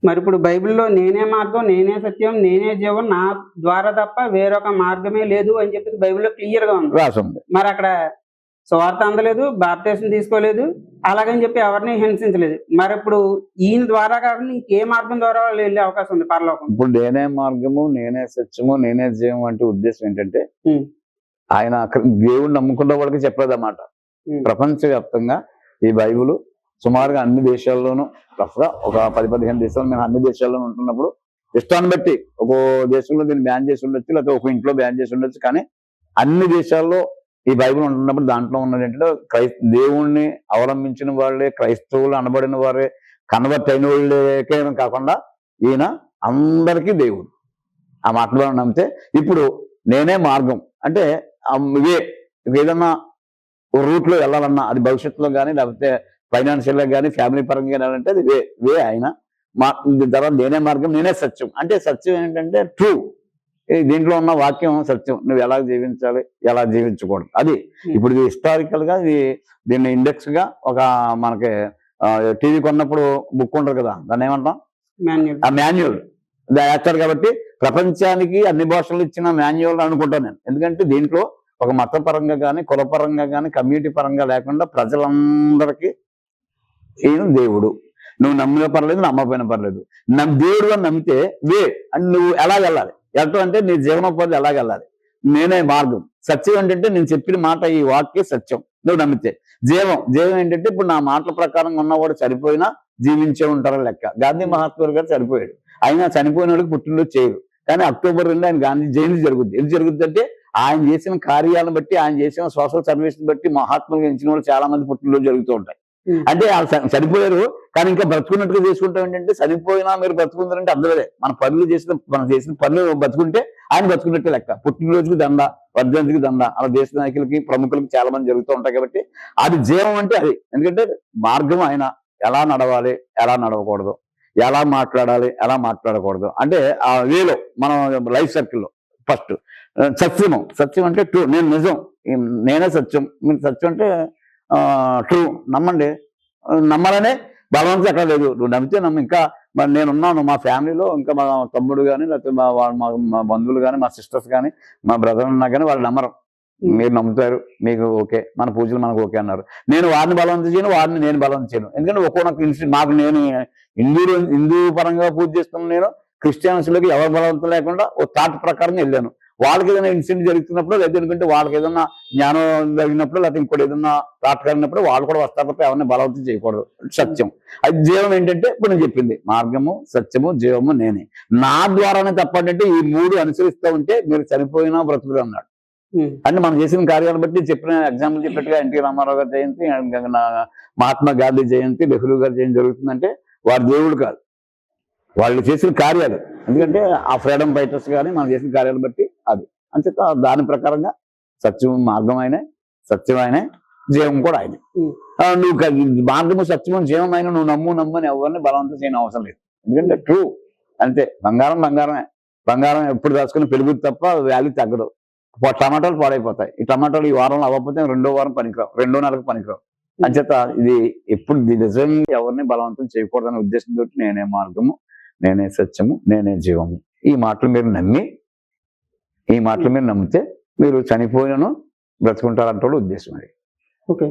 మరి ఇప్పుడు బైబిల్‌లో నేనే మార్గం, నేనే సత్యం, నేనే జీవం, నా ద్వారా తప్ప వేరొక మార్గమే లేదు అని చెప్పేసి బైబిల్‌లో క్లియర్‌గా ఉంది. రాసుంది. మరక్కడ సువార్త అందలేదు, బాప్తిసం తీసుకోలేదు, అలాగని చెప్పి ఎవరిని హింసించలేదు. మరిప్పుడు ఈయన ద్వారా కాకుండా ఇంకే మార్గం ద్వారా వాళ్ళు వెళ్ళే అవకాశం ఉంది పరలోకం. ఇప్పుడు నేనే మార్గము, నేనే సత్యము, నేనే జీవం అంటే ఉద్దేశం ఏంటంటే ఆయన దేవుడిని నమ్ముకున్న వాళ్ళకి చెప్పలేదన్నమాట. ప్రపంచవ్యాప్తంగా ఈ బైబిల్ సుమారుగా అన్ని దేశాల్లోనూ రఫ్గా ఒక 10-15 దేశాలు మేము అన్ని దేశాల్లోనూ ఉంటున్నప్పుడు ఇష్టాన్ని బట్టి ఒక దేశంలో దీన్ని బ్యాన్ చేసి ఉండొచ్చు, లేకపోతే ఒక ఇంట్లో బ్యాన్ చేసి ఉండొచ్చు. కానీ అన్ని దేశాల్లో ఈ బైబిల్ ఉంటున్నప్పుడు దాంట్లో ఉన్నది ఏంటంటే దేవుణ్ణి అవలంబించిన వాళ్ళే, క్రైస్తవులు అనబడిన వారే, కన్వర్ట్ అయిన వాళ్ళకే కాకుండా ఈయన అందరికీ దేవుడు. ఆ మాటలో నమ్మితే ఇప్పుడు నేనే మార్గం అంటే ఇవే ఏదన్నా రూట్లో వెళ్ళాలన్నా అది భవిష్యత్తులో కానీ లేకపోతే ఫైనాన్షియల్గా కానీ ఫ్యామిలీ పరంగా వెళ్ళాలంటే అది వే ఆయన తర్వాత నేనే మార్గం, నేనే సత్యం. అంటే సత్యం ఏంటంటే ట్రూ. దీంట్లో ఉన్న వాక్యం సత్యం. నువ్వు ఎలా జీవించాలి, ఎలా జీవించకూడదు అది. ఇప్పుడు ఇది హిస్టారికల్ గా దీన్ని ఇండెక్స్ గా ఒక మనకి టీవీ కొన్నప్పుడు బుక్ ఉంటుంది కదా, దాన్ని ఏమంటాం, ఆ మాన్యువల్ వేస్తారు. కాబట్టి ప్రపంచానికి అన్ని భాషలు ఇచ్చిన మాన్యువల్ అనుకుంటాను నేను. ఎందుకంటే దీంట్లో ఒక మతపరంగా కానీ కులపరంగా కానీ కమ్యూనిటీ పరంగా లేకుండా ప్రజలందరికీ ఈయన దేవుడు. నువ్వు నమ్మిన పర్లేదు, నమ్మకపోయినా పర్లేదు. దేవుడు అని నమ్మితే అని నువ్వు ఎలా వెళ్ళాలి, ఎట్లా అంటే నీ జీవనోపాధి ఎలాగ వెళ్ళాలి. నేనే మార్గం. సత్యం ఏంటంటే నేను చెప్పిన మాట ఈ వాక్య సత్యం. నువ్వు నమ్మితే జీవం ఏంటంటే ఇప్పుడు నా మాటల ప్రకారం ఉన్నవాడు చనిపోయినా జీవించే ఉంటారో లెక్క. గాంధీ మహాత్ముడు గారు చనిపోయాడు, అయినా చనిపోయిన వాళ్ళకి పుట్టినరోజు చేయరు. కానీ అక్టోబర్ 2 ఆయన గాంధీ జయంతి జరుగుద్ది. ఎందుకు జరుగుద్ది అంటే ఆయన చేసిన కార్యాలను బట్టి, ఆయన చేసిన సోషల్ సర్వీస్ బట్టి మహాత్ములు ఎంచిన వాళ్ళు చాలా మంది పుట్టినరోజు జరుగుతూ ఉంటాయి. అంటే వాళ్ళు చనిపోయారు కానీ ఇంకా బ్రతుకున్నట్టుగా చేసుకుంటాం. ఏంటంటే చనిపోయినా మీరు బ్రతుకుంటారంటే అర్థమే. మనం చేసిన పనులు బతుకుంటే ఆయన బతుకున్నట్టు లెక్క. పుట్టినరోజుకి దండ, వర్ధంతికి దండ, అలా దేశ నాయకులకి ప్రముఖులకి చాలా మంది జరుగుతూ ఉంటాయి. కాబట్టి అది జీవం అంటే అది. ఎందుకంటే మార్గం ఆయన ఎలా నడవాలి, ఎలా నడవకూడదు, ఎలా మాట్లాడాలి, ఎలా మాట్లాడకూడదు అంటే ఆ వేలో మనం లైఫ్ సర్కిల్లో ఫస్ట్ సత్యం అంటే ట్రూ. నేను నిజం, నేనే సత్యం. మీరు సత్యం అంటే ట్రూ. నమ్మండి. నమ్మాలనే బలవంతం ఎక్కడ లేదు. నువ్వు నమ్మితే నమ్ము. ఇంకా మరి నేనున్నాను, మా ఫ్యామిలీలో ఇంకా మా తమ్ముడు కానీ లేకపోతే మా బంధువులు కానీ, మా సిస్టర్స్ కానీ, మా బ్రదర్ ఉన్నా కానీ వాళ్ళు నమ్మరు. మీరు నమ్ముతారు, మీకు ఓకే, మన పూజలు మనకు ఓకే అన్నారు. నేను వారిని బలవంతం చేయను, వారిని నేను బలవంతం చేయను. ఎందుకంటే ఒక్కొక్క మాకు నేను హిందూ పరంగా పూజ చేస్తున్నాను. నేను క్రిస్టియన్స్లోకి ఎవరు బలవంతం లేకుండా ఓ థాట్ ప్రకారం వెళ్ళాను. వాళ్ళకి ఏదైనా ఇన్సిడెంట్ జరుగుతున్నప్పుడు, లేదా ఎందుకంటే వాళ్ళకి ఏదన్నా జ్ఞానం జరిగినప్పుడు, లేకపోతే ఇంకోటి ఏదన్నా థాట్ కలిగినప్పుడు వాళ్ళు కూడా వస్తారు తప్ప ఎవరిని బలవంతం చేయకూడదు. సత్యం అది. జీవం ఏంటంటే ఇప్పుడు నేను చెప్పింది మార్గము, సత్యము, జీవము నేనే. నా ద్వారానే తప్పంటే ఈ 3 అనుసరిస్తూ ఉంటే మీరు చనిపోయినా బ్రతుకులు అన్నాడు. అంటే మనం చేసిన కార్యాలను బట్టి చెప్పిన ఎగ్జాంపుల్ చెప్పినట్టుగా ఎన్టీ రామారావు గారి జయంతి, మహాత్మా గాంధీ జయంతి, నెహ్రూ గారి జయంతి జరుగుతుందంటే వారు దేవుడు కాదు, వాళ్ళు చేసిన కార్యాలు. ఎందుకంటే ఆ ఫ్రీడమ్ ఫైటర్స్ కానీ మనం చేసిన కార్యాలను బట్టి అది. అంచేత దాని ప్రకారంగా సత్యం మార్గం ఆయనే, సత్యం ఆయనే, జీవం కూడా ఆయనే. నువ్వు మార్గము, సత్యము, జీవం అయినా నువ్వు నమ్ము అని ఎవరిని బలవంతం చేయని అవసరం లేదు. ఎందుకంటే ట్రూ అంతే. బంగారమే. బంగారం ఎప్పుడు దాచుకుని పెరుగుతుంది తప్ప వాల్యూ తగ్గదు. టమాటాలు పాడైపోతాయి. ఈ టమాటాలు ఈ వారంలో అవ్వకపోతే 2వ వారం పనికిరావు, 2వ నెలకు పనికిరావు. అంచేత ఇది ఎప్పుడు నిజంగా ఎవరిని బలవంతం చేయకూడదనే ఉద్దేశంతో నేనే మార్గము, నేనే సత్యము, నేనే జీవము. ఈ మాటలు మీరు నమ్మితే మీరు చనిపోయినను బ్రతుకుంటారంటే ఉద్దేశం అది. ఓకే.